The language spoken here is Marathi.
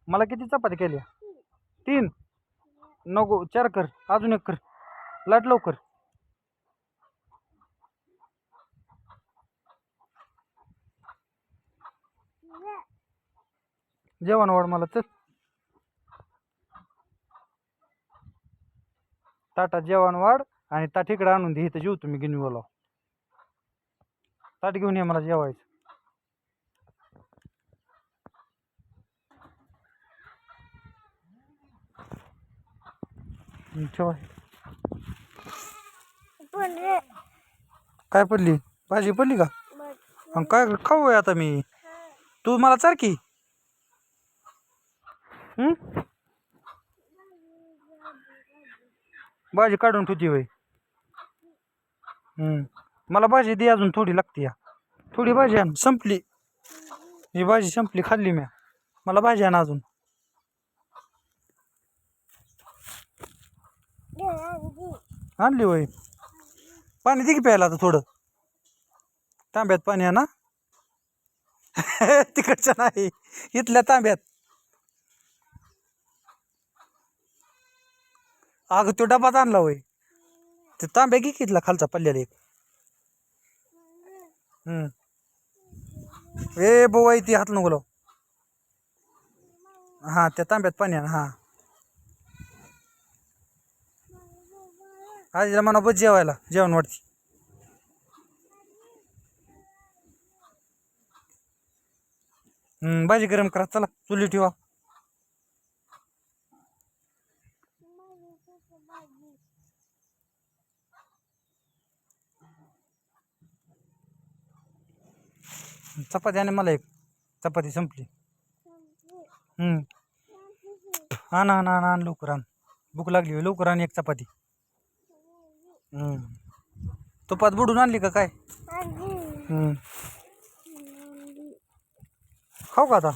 मला किती चपाती केल्या? 3. नको 4 कर, अजून 1 कर. लाट लवकर. जेवण वाढ मला चल. ताटात जेवण वाढ आणि ताट इकडे आणून दे. इथं जेवतो मी गिनी बोलाव. ताट घेऊन ये मला जेवायचं. ठेवा. काय पडली? भाजी पडली का? मग काय खाऊ आता मी? तू मला चार की. भाजी काढून ठेवती होय. मला भाजी दे, अजून थोडी लागते या. थोडी भाजी आण, संपली ही भाजी, संपली खाल्ली म्या. मला भाजी आण अजून. आणली होय. पाणी दे की प्यायला आता थोडं. तांब्यात पाणी आहे ना? तिकडच्या नाही, इथल्या तांब्यात. अगं तो डबात आणला होय. ते तांब्या घे कितला खालचा पडलेला एक. ए बोवाई ती हात नको लाव. हा त्या तांब्यात पाणी आण. हा आजीला म्हणा बस जेवायला, जेवण वाढती. भाजी गरम करा चला, चुली ठेवा. चपाती आणि मला एक. चपाती संपली. आण आण आण आण लवकर आण. भूक लागली लवकर आण एक चपाती. तुपात बुडून आणली का काय? खाऊ का आता?